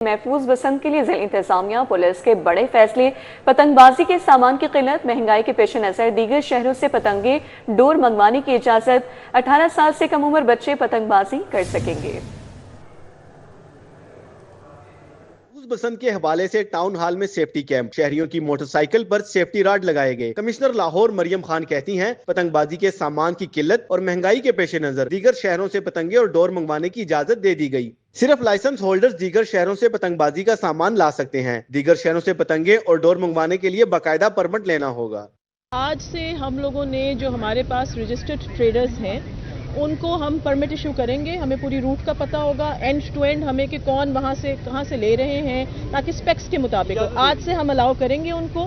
محفوظ بسنت کے لیے ضلع انتظامیہ پولیس کے بڑے فیصلے، پتنگ بازی کے سامان کی قلت، مہنگائی کے پیش نظر دیگر شہروں سے پتنگیں ڈور منگوانے کی اجازت، 18 سال سے کم عمر بچے پتنگ بازی کر سکیں گے۔ بسنت کے حوالے سے ٹاؤن ہال میں سیفٹی کیمپ، شہریوں کی موٹر سائیکل پر سیفٹی راڈ لگائے گئے۔ کمشنر لاہور مریم خان کہتی ہیں پتنگ بازی کے سامان کی قلت اور مہنگائی کے پیش نظر دیگر شہروں سے پتنگیں اور ڈور منگوانے کی اجازت دے دی گئی۔ صرف لائسنس ہولڈرز دیگر شہروں سے پتنگ بازی کا سامان لا سکتے ہیں۔ دیگر شہروں سے پتنگیں اور ڈور منگوانے کے لیے باقاعدہ پرمٹ لینا ہوگا۔ آج سے ہم لوگوں نے جو ہمارے پاس رجسٹرڈ ٹریڈرز ہیں ان کو ہم پرمٹ ایشو کریں گے، ہمیں پوری روٹ کا پتہ ہوگا، اینڈ ٹو اینڈ ہمیں کہ کون وہاں سے کہاں سے لے رہے ہیں تاکہ سپیکس کے مطابق ہو۔ آج سے ہم الاؤ کریں گے ان کو،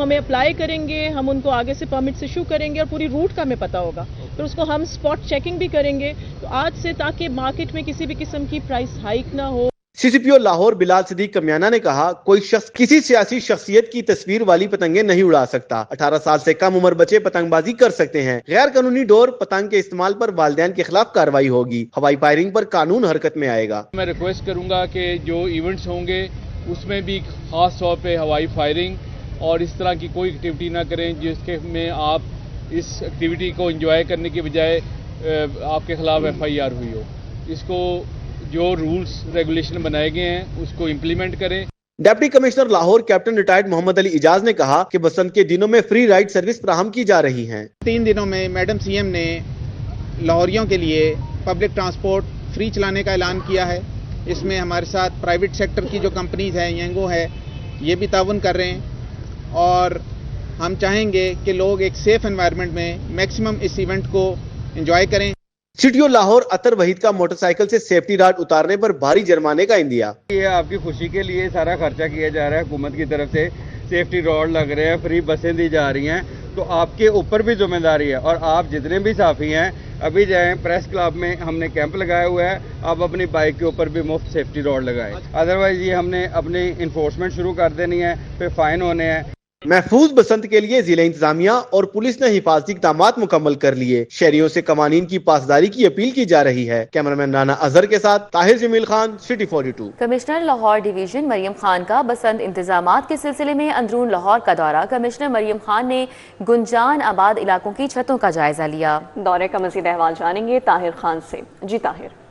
ہمیں اپلائی کریں گے، ہم ان کو آگے سے پرمٹس ایشو کریں گے اور پوری روٹ کا ہمیں پتہ ہوگا، پھر اس کو ہم اسپاٹ چیکنگ بھی کریں گے تو آج سے، تاکہ مارکیٹ میں کسی بھی قسم کی پرائس ہائیک نہ ہو۔ سی سی پی او لاہور بلال صدیق کمیانہ نے کہا کوئی شخص کسی سیاسی شخصیت کی تصویر والی پتنگیں نہیں اڑا سکتا۔ 18 سال سے کم عمر بچے پتنگ بازی کر سکتے ہیں۔ غیر قانونی ڈور پتنگ کے استعمال پر والدین کے خلاف کارروائی ہوگی۔ ہوائی فائرنگ پر قانون حرکت میں آئے گا۔ میں ریکویسٹ کروں گا کہ جو ایونٹس ہوں گے اس میں بھی خاص طور پہ ہوائی فائرنگ اور اس طرح کی کوئی ایکٹیویٹی نہ کریں جس کے میں آپ اس ایکٹیویٹی کو انجوائے کرنے کی بجائے آپ کے خلاف FIR ہوئی ہو۔ اس کو جو رولز ریگولیشن بنائے گئے ہیں اس کو امپلیمنٹ کریں۔ Deputy commissioner Lahore captain retired Muhammad Ali Ijaz نے کہا کہ بسنت کے دنوں میں فری رائڈ سروس فراہم کی جا رہی ہیں۔ 3 دنوں میں میڈم CM نے لاہوریوں کے لیے پبلک ٹرانسپورٹ فری چلانے کا اعلان کیا ہے۔ اس میں ہمارے ساتھ پرائیویٹ سیکٹر کی جو کمپنیز ہیں، ینگو ہے، یہ بھی تعاون کر رہے ہیں اور ہم چاہیں گے کہ لوگ ایک سیف انوائرمنٹ میں میکسیمم اس ایونٹ کو انجوائے کریں۔ سٹی او لاہور اطہر وحید کا موٹر سائیکل سے سیفٹی راڈ اتارنے پر بھاری جرمانے کا اندیا۔ یہ آپ کی خوشی کے لیے سارا خرچہ کیا جا رہا ہے، حکومت کی طرف سے سیفٹی راڈ لگ رہے ہیں، فری بسیں دی جا رہی ہیں، تو آپ کے اوپر بھی ذمہ داری ہے اور آپ جتنے بھی صحافی ہیں ابھی جائیں پریس کلب میں، ہم نے کیمپ لگایا ہوا ہے، آپ اپنی بائک کے اوپر بھی مفت سیفٹی راڈ لگائیں، ادروائز یہ ہم نے اپنی انفورسمنٹ شروع کر دینی ہے، پھر فائن ہونے ہیں۔ محفوظ بسنت کے لیے ضلع انتظامیہ اور پولیس نے حفاظتی اقدامات مکمل کر لیے۔ شہریوں سے قوانین کی پاسداری کی اپیل کی جا رہی ہے۔ کیمرامین رانا اظہر کے ساتھ Tahir Jamil Khan, city 42۔ Commissioner Lahore division Maryam Khan کا بسنت انتظامات کے سلسلے میں اندرون لاہور کا دورہ۔ کمشنر مریم خان نے گنجان آباد علاقوں کی چھتوں کا جائزہ لیا۔ دورے کا مزید احوال جانیں گے طاہر خان سے۔ جی طاہر۔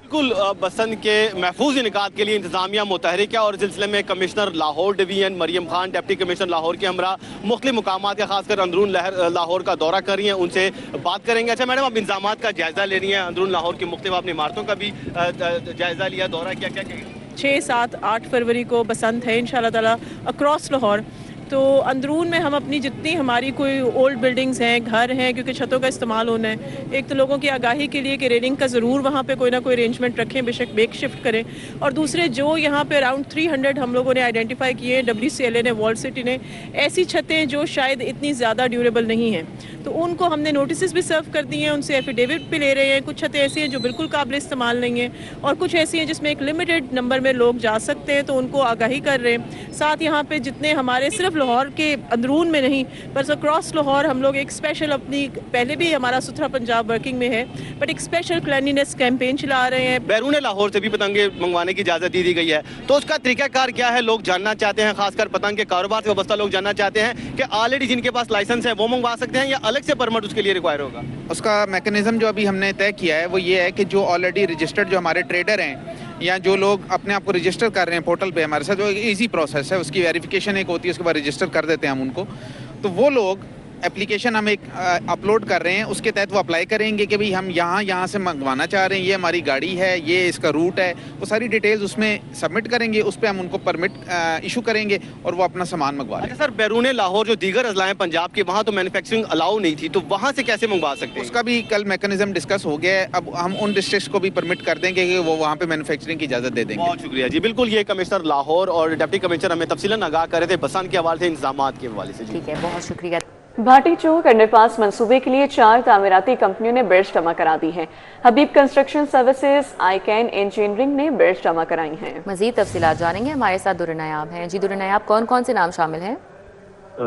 بالکل بسنت کے محفوظ انعقاد کے لیے انتظامیہ متحرک ہے اور اس سلسلے میں commissioner Lahore division Maryam Khan deputy commissioner Lahore کے ہمراہ مختلف مقامات کا خاص کر اندرون لاہور کا دورہ کر رہی ہیں، ان سے بات کریں گے۔ اچھا میڈم، اب انتظامات کا جائزہ لے رہی ہیں، اندرون لاہور کی مختلف اپنی عمارتوں کا بھی جائزہ لیا، دورہ کیا کیا کہیں گے؟ 6، 7، 8 فروری کو بسنت ہے انشاءاللہ تعالی اکراس لاہور، تو اندرون میں ہم اپنی جتنی ہماری کوئی اولڈ بلڈنگز ہیں، گھر ہیں، کیونکہ چھتوں کا استعمال ہونا ہے، ایک تو لوگوں کی آگاہی کے لیے کہ ریلنگ کا ضرور وہاں پہ کوئی نہ کوئی ارینجمنٹ رکھیں، بے شک بیک شفٹ کریں، اور دوسرے جو یہاں پہ اراؤنڈ 300 ہم لوگوں نے آئیڈینٹیفائی کیے ہیں، WCLA نے، وال سٹی نے، ایسی چھتیں جو شاید اتنی زیادہ ڈیوریبل نہیں ہیں، تو ان کو ہم نے نوٹسز بھی سرو کر دی ہیں، ان سے ایفیڈیوٹ بھی لے رہے ہیں۔ کچھ چھتیں ایسی ہیں جو بالکل قابل استعمال نہیں ہیں اور کچھ ایسی ہیں جس میں ایک لمیٹڈ نمبر میں لوگ جا سکتے ہیں، تو ان کو آگاہی کر رہے ہیں۔ ساتھ یہاں پہ جتنے ہمارے صرف لاہور کے اندرون میں نہیں بس اکراس لاہور ہم لوگ ایک اسپیشل اپنی، پہلے بھی ہمارا ستھرا پنجاب ورکنگ میں ہے، بٹ ایک اسپیشل کلینلینس کیمپین چلا رہے ہیں۔ بیرون لاہور سے بھی پتنگیں منگوانے کی اجازت دی گئی ہے، تو اس کا طریقہ کار کیا ہے؟ لوگ جاننا چاہتے ہیں، خاص کر پتنگ کے کاروبار سے وابستہ لوگ جاننا چاہتے ہیں کہ آلریڈی جن کے پاس لائسنس ہے وہ منگوا سکتے ہیں یا الگ سے پرمٹ اس کے لیے ریکوائر ہوگا؟ اس کا میکنزم جو ابھی ہم نے طے کیا ہے وہ یہ ہے کہ جو آلریڈی رجسٹرڈ جو ہمارے ٹریڈر ہیں یا جو لوگ اپنے آپ کو رجسٹر کر رہے ہیں پورٹل پہ ہمارے ساتھ، جو ایزی پروسیس ہے، اس کی ویریفیکیشن ایک ہوتی ہے، اس کے بعد رجسٹر کر دیتے ہیں ہم ان کو، تو وہ لوگ اپلیکیشن ہم ایک اپلوڈ کر رہے ہیں، اس کے تحت وہ اپلائی کریں گے کہ بھئی ہم یہاں سے منگوانا چاہ رہے ہیں، یہ ہماری گاڑی ہے، یہ اس کا روٹ ہے، وہ ساری ڈیٹیلز اس میں سبمٹ کریں گے، اس پہ ہم ان کو پرمٹ ایشو کریں گے اور وہ اپنا سامان منگوا لیں گے۔ اچھا سر، بیرون لاہور جو دیگر اضلاع ہیں پنجاب کے، وہاں تو مینوفیکچرنگ الاؤ نہیں تھی، تو وہاں سے کیسے منگوا سکتے ہیں؟ اس کا بھی کل میکنزم ڈسکس ہو گیا ہے، اب ہم ان ڈسٹرکٹس کو بھی پرمٹ کر دیں گے کہ وہ وہاں پہ مینوفیکچرنگ کی اجازت دے دیں گے۔ بہت شکریہ جی۔ بالکل، یہ کمشنر لاہور اور ڈپٹی کمشنر ہمیں تفصیلاً آگاہ کر رہے تھے بسنت کے حوالے سے، انتظامات کے حوالے سے۔ ٹھیک ہے، بہت شکریہ۔ بھاٹی چوک انڈر پاس منصوبے کے لیے 4 تعمیراتی کمپنیوں نے برج جمع کرا دی ہیں۔ حبیب کنسٹرکشن سروسز، آئیکین انجینئرنگ نے برج جمع کرائی ہیں۔ مزید تفصیلات جانیں گے، ہمارے ساتھ درنیاب ہیں۔ جی درنیاب، کون کون سے نام شامل ہیں؟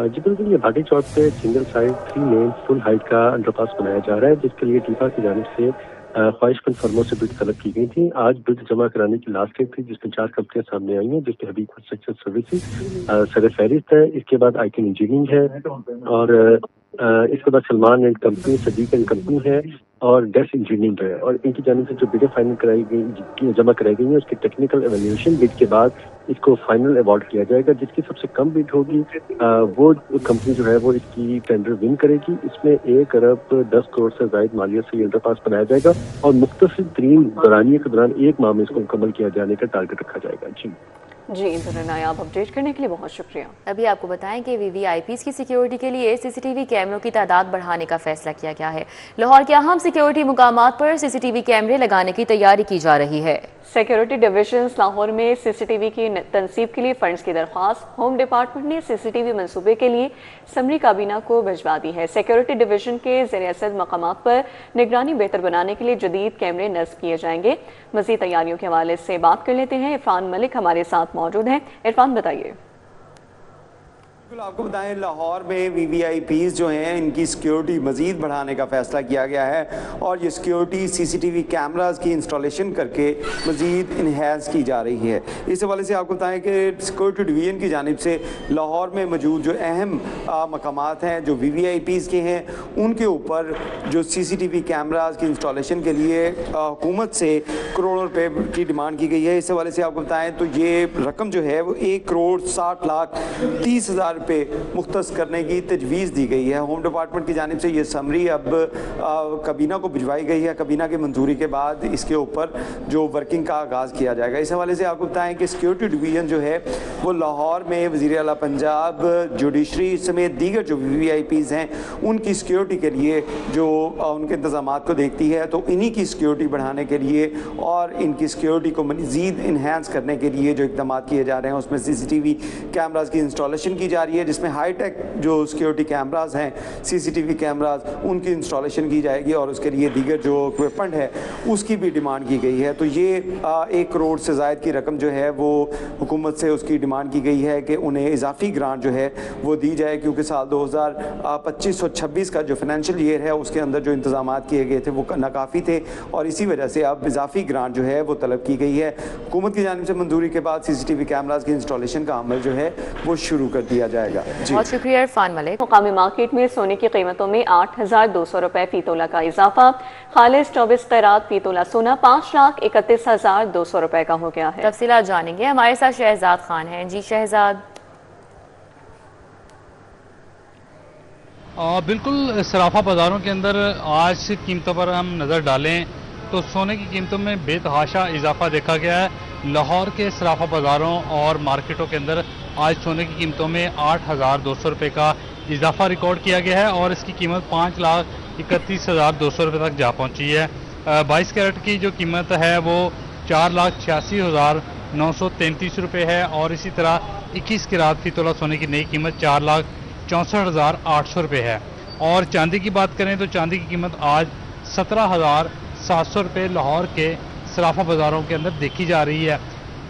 جی بالکل، یہ بھاٹی چوک پہ سنگل سائڈ 3 لین فل ہائٹ کا انڈر پاس بنایا جا رہا ہے، جس کے لیے ڈیپا کی جانب سے ख्वाहिश फंड फर्मों से बिड तलब की गई थी। आज बिड जमा कराने की लास्ट डेट थी, जिसमें 4 कंपनियां सामने आई हैं, जिसमें हबीब कंस्ट्रक्शन सर्विसेज सदर फहरिस्त है, इसके बाद आइकन इंजीनियरिंग है, और इसके बाद Salman and company, Sadiq and company है, और डेस इंजीनियरिंग है। और इनकी जानिब से जो बिडें फाइनल कराई गई, जमा कराई गई हैं, उसकी टेक्निकल एवेल्यूएशन बिड के बाद इसको फाइनल अवार्ड किया जाएगा। जिसकी सबसे कम बिड होगी वो कंपनी जो है वो इसकी टेंडर विन करेगी। इसमें 1 अरब 10 करोड़ से ज़ायद मालियत से अंडरपास बनाया जाएगा और मुख्तसर तरीन दौरानिए के दौरान 1 माह में इसको मुकम्मल किया जाने का टारगेट रखा जाएगा। जी नायाब, अपडेट करने के लिए बहुत शुक्रिया। अभी आपको बताएं कि वीवीआईपीज़ की सिक्योरिटी के लिए सीसीटीवी कैमरों की तादाद बढ़ाने का फैसला किया गया है। लाहौर के अहम सिक्योरिटी मुकामात पर सीसीटीवी कैमरे लगाने की तैयारी की जा रही है। सिक्योरिटी डिविजन लाहौर में सीसीटीवी की तनसीब के लिए फंड्स की दरख्वास्त होम डिपार्टमेंट ने सीसीटीवी मंसूबे के लिए समरी काबीना को भिजवा दी है। सिक्योरिटी डिवीजन के ज़ेर-ए-असद मकामात पर निगरानी बेहतर बनाने के लिए जदीद कैमरे नस्ब किए जाएंगे। मज़ीद तैयारियों के हवाले से बात कर लेते हैं। इरफान मलिक हमारे साथ मौजूद हैं। इरफान, बताइए। बिल्कुल, आपको बताएं लाहौर में वीवीआईपीज़ जो हैं इनकी सिक्योरिटी मज़ीद बढ़ाने का फ़ैसला किया गया है और ये सिक्योरिटी सीसीटीवी कैमरास की इंस्टॉलेशन करके मज़ीद इन्हेंस की जा रही है। इस हवाले से आपको बताएं कि सिक्योरिटी डिवीजन की जानिब से लाहौर में मौजूद जो अहम मकामात हैं जो वीवीआईपीज़ के हैं उनके ऊपर जो सीसीटीवी कैमरास की इंस्टॉलेशन के लिए हुकूमत से करोड़ों रुपए की डिमांड की गई है। इस हवाले से आपको बताएँ तो ये रकम जो है वो 1,60,30,000 पे मुख्तस करने की तजवीज़ दी गई है। होम डिपार्टमेंट की जानिब से ये समरी अब कबीना को भिजवाई गई है। कबीना की मंजूरी के बाद इसके ऊपर जो वर्किंग का आगाज़ किया जाएगा। इस हवाले से आपको बताएं कि सिक्योरिटी डिवीजन जो है वो लाहौर में वज़ीर आला पंजाब, जुडिशरी समेत दीगर जो वीवीआईपीज़ हैं उनकी सिक्योरिटी के लिए जो उनके इंतज़ामात को देखती है, तो इन्हीं की सिक्योरिटी बढ़ाने के लिए और इनकी सिक्योरिटी को मज़ीद इन्हेंस करने के लिए जो इक़दाम किए जा रहे हैं उसमें सीसीटीवी कैमरास की इंस्टॉलेशन की जा रही है, जिसमें हाईटेक जो सिक्योरिटी कैमरास हैं, सीसीटीवी कैमरास, उनकी इंस्टॉलेशन की जाएगी और उसके लिए दीगर जो इक्विपमेंट है उसकी भी डिमांड की गई है। तो ये 1 करोड़ से ज़ायद की रकम जो है वो हुकूमत से उसकी डिमांड की गई है कि उन्हें इजाफी ग्रांट जो है वो दी जाए, क्योंकि साल 2025 और 26 का जो फाइनेंशियल ईयर है उसके अंदर जो इंतजाम किए गए थे वो नाकाफ़ी थे और इसी वजह से अब इजाफी ग्रांट जो है वो तलब की गई है। हुकूमत की जानिब से मंजूरी के बाद सीसीटीवी कैमरास की इंस्टॉलेशन का अमल जो है वो शुरू कर दिया जाएगा। बहुत शुक्रिया इरफान मलिक। मुकामी मार्केट में सोने की कीमतों में 8,200 रुपए फी तोला का इजाफा। खालिस 24 कैरात फी तोला सोना 5,31,200 रुपए का हो गया है। तफसीलात जानेंगे, हमारे साथ शहजाद खान हैं। जी शहजाद। बिल्कुल, सराफा बाज़ारों के अंदर आज की कीमतों पर हम नज़र डालें तो सोने की कीमतों में बेतहाशा इजाफा देखा गया है। लाहौर के सराफा बाज़ारों और मार्केटों के अंदर आज सोने की कीमतों में 8,200 रुपये का इजाफा रिकॉर्ड किया गया है और इसकी कीमत 5,31,200 रुपये तक जा पहुंची है। 22 कैरेट की जो कीमत है वो 4,86,933 रुपये है और इसी तरह 21 कैरात फी तोला सोने की नई कीमत 4,64,800 रुपये है। और चांदी की बात करें तो चांदी की कीमत आज 17,700 रुपये लाहौर के सराफा बाज़ारों के अंदर देखी जा रही है।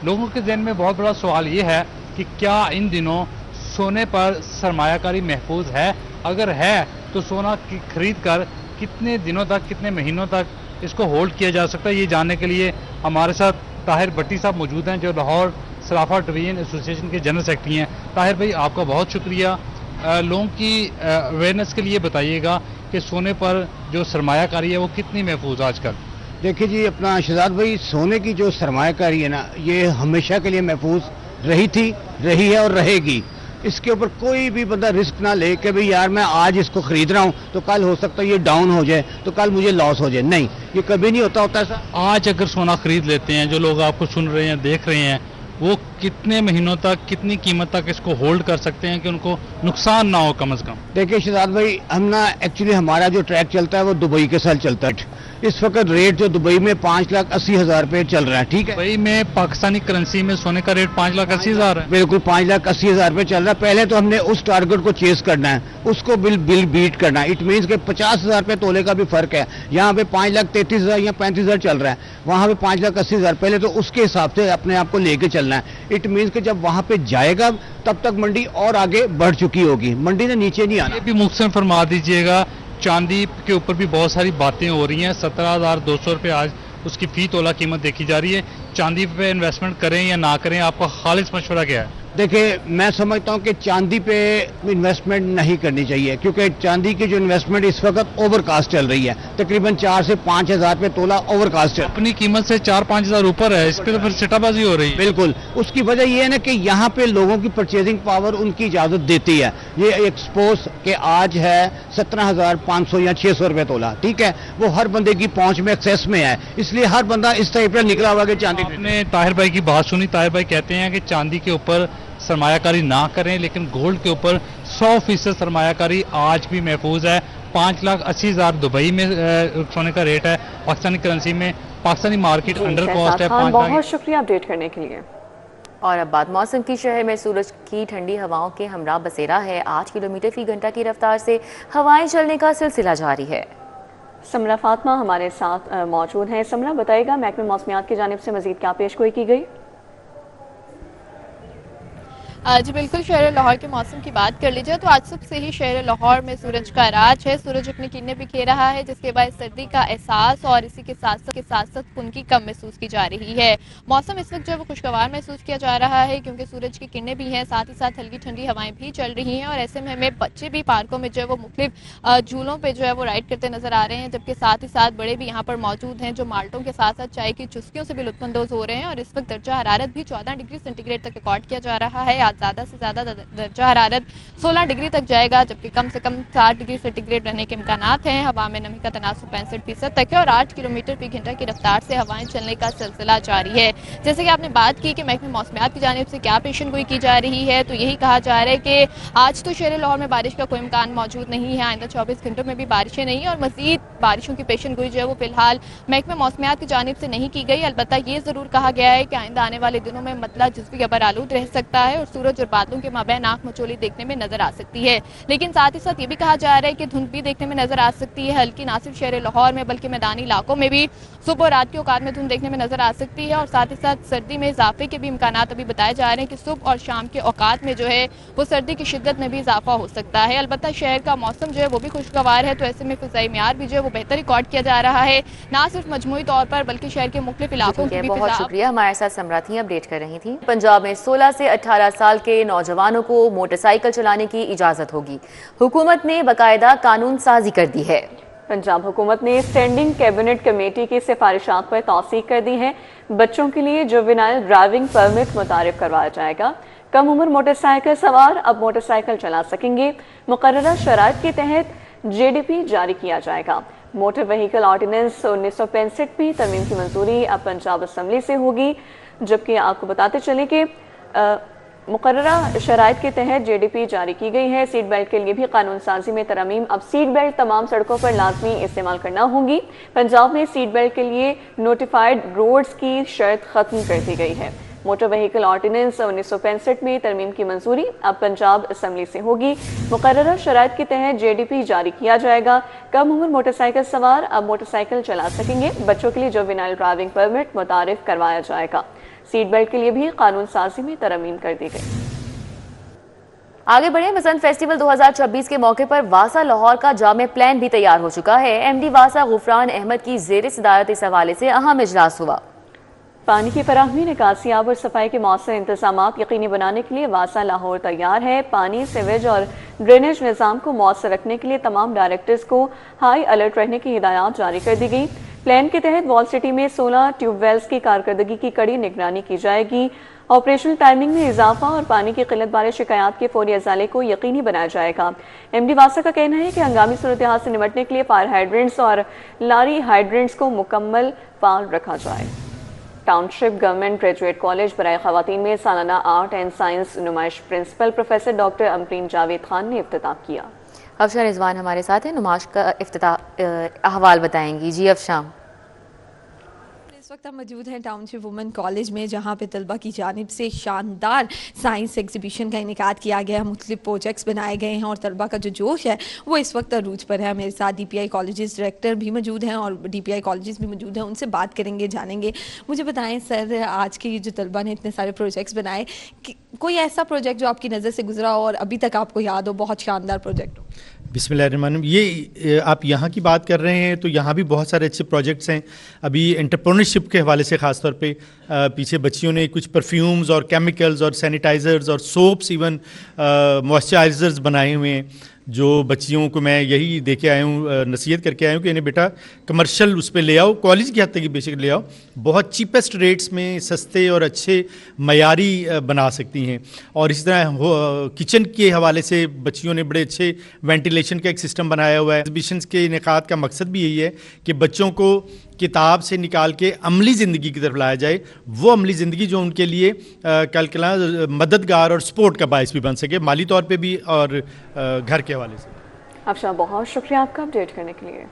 लोगों के ज़हन में बहुत बड़ा सवाल ये है कि क्या इन दिनों सोने पर सरमायाकारी महफूज है? अगर है तो सोना खरीद कर कितने दिनों तक, कितने महीनों तक इसको होल्ड किया जा सकता है? ये जानने के लिए हमारे साथ ताहिर भट्टी साहब मौजूद हैं जो लाहौर सराफा डिवीजन एसोसिएशन के जनरल सेक्रेटरी हैं। ताहिर भाई, आपका बहुत शुक्रिया। लोगों की अवेयरनेस के लिए बताइएगा कि सोने पर जो सरमायाकारी है वो कितनी महफूज आजकल? देखिए जी, अपना शहजाद भाई, सोने की जो सरमायाकारी है ना, ये हमेशा के लिए महफूज रही थी, रही है और रहेगी। इसके ऊपर कोई भी बंदा रिस्क ना ले कि भाई यार मैं आज इसको खरीद रहा हूँ तो कल हो सकता है ये डाउन हो जाए, तो कल मुझे लॉस हो जाए। नहीं, ये कभी नहीं होता ऐसा। आज अगर सोना खरीद लेते हैं, जो लोग आपको सुन रहे हैं, देख रहे हैं, वो कितने महीनों तक, कितनी कीमत तक इसको होल्ड कर सकते हैं कि उनको नुकसान ना हो कम से कम? देखिए शहजाद भाई, हम ना एक्चुअली हमारा जो ट्रैक चलता है वो दुबई के साथ चलता है। इस वक्त रेट जो दुबई में 5,80,000 रुपये चल रहा है, ठीक है। दुबई में पाकिस्तानी करेंसी में सोने का रेट 5,80,000 है। बिल्कुल 5,80,000 रुपये चल रहा है। पहले तो हमने उस टारगेट को चेस करना है, उसको बिल बीट करना है। इट मीन्स के 50,000 रुपये तोले का भी फर्क है। यहाँ पे 5,33,000 या 35,000 चल रहा है, वहाँ पे 5,80,000। पहले तो उसके हिसाब से अपने आप को लेके चलना है। इट मीन्स कि जब वहाँ पे जाएगा तब तक मंडी और आगे बढ़ चुकी होगी, मंडी ने नीचे नहीं आना। ये भी मुख्तसर फरमा दीजिएगा चांदी के ऊपर भी बहुत सारी बातें हो रही हैं। 17,200 रुपये आज उसकी फी तोला कीमत देखी जा रही है। चांदी पे इन्वेस्टमेंट करें या ना करें, आपका खालिस मशवरा क्या है? देखिए, मैं समझता हूं कि चांदी पे इन्वेस्टमेंट नहीं करनी चाहिए, क्योंकि चांदी की जो इन्वेस्टमेंट इस वक्त ओवर कास्ट चल रही है, तकरीबन 4 से 5 हज़ार रुपये तोला ओवर कास्ट है। अपनी कीमत से 4-5 हज़ार ऊपर है, इस पे तो फिर सिटाबाजी हो रही है। बिल्कुल, उसकी वजह यह है ना कि यहाँ पे लोगों की परचेजिंग पावर उनकी इजाजत देती है। ये एक सपोज के आज है 17,500 या 600 रुपये तोला, ठीक है, वो हर बंदे की पहुंच में एक्सेस में है, इसलिए हर बंदा इस टाइप पर निकला हुआ कि चांदी। आपने ताहिर भाई की बात सुनी, ताहिर भाई कहते हैं कि चांदी के ऊपर सरमायाकारी ना करें, लेकिन गोल्ड के ऊपर 100% सरमायाकारी आज भी महफूज है। 5,80,000 दुबई में सोने का रेट है, पाकिस्तानी करेंसी में पाकिस्तानी मार्केट अंडर कॉस्ट है। बहुत शुक्रिया अपडेट करने के लिए। और अब बात मौसम की। शहर में सूरज की ठंडी हवाओं के हमरा बसेरा है। 8 किलोमीटर फी घंटा की रफ्तार से हवाएं चलने का सिलसिला जारी है। समरा फातिमा हमारे साथ मौजूद हैं। समरा, बताएगा महकमे मौसमियात की जानिब से मजीद क्या पेशगोई की गई? जी बिल्कुल, शहर लाहौर के मौसम की बात कर लीजिए तो आज सुबह से ही शहर लाहौर में सूरज का राज है। सूरज अपनी किरणें बिखेर रहा है, जिसके बाद सर्दी का एहसास और इसी के साथ साथ खुनकी कम महसूस की जा रही है। मौसम इस वक्त जो है वो खुशगवार महसूस किया जा रहा है, क्योंकि सूरज की किरणें भी हैं, साथ ही साथ हल्की ठंडी हवाएं भी चल रही हैं। और ऐसे में हमें बच्चे भी पार्कों में जो है वो मुख्तलिफ झूलों पर जो है वो राइड करते नजर आ रहे हैं, जबकि साथ ही साथ बड़े भी यहाँ पर मौजूद हैं जो माल्टों के साथ साथ चाय की चुस्कियों से भी लुत्फानंदोज हो रहे हैं। और इस वक्त दर्जा हरारत भी 14 डिग्री सेंटीग्रेड तक रिकॉर्ड किया जा रहा है। आज ज़्यादा से ज़्यादा दर्जा हरारत 16 डिग्री तक जाएगा, जबकि कम से कम 7 डिग्री सेंटीग्रेड रहने के इम्कानात हैं। हवा में नमी का तनासुब 65% तक है और 8 किलोमीटर फी घंटा की रफ्तार से हवाएं चलने का सिलसिला जारी है। जैसे कि आपने बात की कि महकमे मौसमियात की जानिब से क्या पेशनगोई की जा रही है, तो यही कहा जा रहा है कि आज तो शहर लाहौर में बारिश का कोई इम्कान मौजूद नहीं है। आइंदा 24 घंटों में भी बारिशें नहीं और मजीद बारिशों की पेशनगोई जो है वो फिलहाल महकमे मौसमियात की जानिब से नहीं की गई। अलबत्ता ये जरूर कहा गया है कि आइंदा आने वाले दिनों में मतला जुज़वी अबर आलूद रह सकता है और सूरज और बादलों के माबैन आंख मचोली देखने में नजर आ सकती है। लेकिन साथ ही साथ ये भी कहा जा रहा है कि धुंध भी देखने में नजर आ सकती है। हल्की ना सिर्फ शहर लाहौर में बल्कि मैदानी इलाकों में भी सुबह और रात के औकात में धुंध देखने में नजर आ सकती है। और साथ ही साथ सर्दी में इजाफे के भी इम्कानात अभी बताए जा रहे हैं कि सुबह और शाम के औकात में जो है वो सर्दी की शिद्दत में भी इजाफा हो सकता है। अलबत्ता शहर का मौसम जो है वो भी खुशगवार है, तो ऐसे में फिजाई मियार भी जो है वो बेहतर रिकॉर्ड किया जा रहा है, ना सिर्फ मजमूई तौर पर बल्कि शहर के मुख्तलिफ इलाकों की भी। बहुत शुक्रिया, हमारे साथ समरा थी, अपडेट कर रही थी। पंजाब में 16 से 18 साल के नौजवानों को मोटरसाइकिल चलाने की इजाजत होगी। हुकूमत ने बाकायदा कानून साजी कर दी है। पंजाब हुकूमत ने स्टैंडिंग कैबिनेट कमेटी की सिफारिशात पर तौसीक कर दी है। बच्चों के लिए जुवेनाइल ड्राइविंग परमिट मुतारिफ करवाया जाएगा। कम उम्र मोटरसाइकिल सवार अब मोटरसाइकिल चला सकेंगे। मुकर्ररा शराइत के तहत JDP जारी किया जाएगा। मोटर व्हीकल ऑर्डिनेंस 1965 में तरमीम की मंजूरी अब पंजाब असम्बली से होगी। जबकि आपको बताते चले कि मुकर्ररा शराइत के तहत JDP जारी की गई है। सीट बेल्ट के लिए भी कानून साजी में तरमीम। अब सीट बेल्ट तमाम सड़कों पर लाजमी इस्तेमाल करना होगी। पंजाब में सीट बेल्ट के लिए नोटिफाइड रोड्स की शर्त खत्म कर दी गई है। मोटर व्हीकल ऑर्डिनेंस 1965 में तरमीम की मंजूरी अब पंजाब असम्बली से होगी। मुकर्ररा शराइत के तहत JDP जारी किया जाएगा। कम उम्र मोटरसाइकिल सवार अब मोटरसाइकिल चला सकेंगे। बच्चों के लिए जुवेनाइल ड्राइविंग परमिट मुतारिफ करवाया जाएगा। सीट बेल्ट के लिए भी कानून साजी में तरमीम कर दी गई। आगे बढ़े, बसंत फेस्टिवल 2026 के मौके पर वासा लाहौर का जामे प्लान भी तैयार हो चुका है। MD वासा गुफरान अहमद की जेर सदारत इस हवाले से अहम इजलास हुआ। पानी की फराहमी, निकासी, आब और सफाई के मौसर इंतजामात यकीनी बनाने के लिए वासा लाहौर तैयार है। पानी, सीवेज और ड्रेनेज निज़ाम को मौसर रखने के लिए तमाम डायरेक्टर्स को हाई अलर्ट रहने की हिदायत जारी कर दी गई। प्लान के तहत वॉल सिटी में 16 ट्यूबवेल्स की कारकर्दगी की कड़ी निगरानी की जाएगी। ऑपरेशनल टाइमिंग में इजाफा और पानी की किल्लत बारे शिकायत के फौरी अजाले को यकीनी बनाया जाएगा। MD वासा का कहना है कि हंगामी सूरत हाल से निपटने के लिए फायर हाइड्रेंट्स और लारी हाइड्रेंट्स को मुकम्मल फाल रखा जाए। टाउनशिप गवर्नमेंट ग्रेजुएट कॉलेज बराए खवातीन में सालाना आर्ट एंड साइंस नुमाइश principal professor doctor Amreen Javed Khan ने इफ्तिताह किया। अफशान रिजवान हमारे साथ है, नुमाइश का इफ्तिताह अहवाल बताएंगी। जी अफशान। इस वक्त हम मौजूद हैं टाउनशिप वुमेन कॉलेज में, जहाँ पे तलबा की जानिब से शानदार साइंस एग्जीबिशन का इनेकाद किया गया है। मुख्तलिफ प्रोजेक्ट्स बनाए गए हैं और तलबा का जो जोश है वो इस वक्त अरूज पर है। मेरे साथ DPI कॉलेजेस डायरेक्टर भी मौजूद हैं और DPI कॉलेजेस भी मौजूद हैं, उनसे बात करेंगे, जानेंगे। मुझे बताएं सर, आज के जो तलबा ने इतने सारे प्रोजेक्ट्स बनाए, कोई ऐसा प्रोजेक्ट जो आपकी नज़र से गुजरा हो और अभी तक आपको याद हो, बहुत शानदार प्रोजेक्ट हो? بسم اللہ الرحمن الرحیم. یہ آپ یہاں کی بات کر رہے ہیں تو یہاں بھی بہت سارے اچھے پروجیکٹس ہیں. ابھی انٹرپرونرشپ کے حوالے سے خاص طور پہ پیچھے بچیوں نے کچھ پرفیومز اور کیمیکلز اور سینیٹائزرز اور سوپس ایون موئسچرائزرز بنائے ہوئے ہیں, جو بچیوں کو میں یہی دے کے آیا ہوں, نصیحت کر کے آیا ہوں کہ انہیں بیٹا کمرشل اس پہ لے آؤ, کالج کی حد تک بے شک لے آؤ, بہت چیپسٹ ریٹس میں سستے اور اچھے معیاری بنا سکتی ہیں. اور اسی طرح کچن کے حوالے سے بچیوں نے بڑے اچھے وینٹیلیشن کا ایک سسٹم بنایا ہوا ہے. ایگزیبیشنز کے انعقاد کا مقصد بھی یہی ہے کہ بچوں کو کتاب سے نکال کے عملی زندگی کی طرف لایا جائے, وہ عملی زندگی جو ان کے لیے کل کلا مددگار اور سپورٹ کا باعث بھی بن سکے, مالی طور پہ بھی اور گھر کے حوالے سے. افشاں بہت شکریہ آپ کا اپڈیٹ کرنے کے لیے.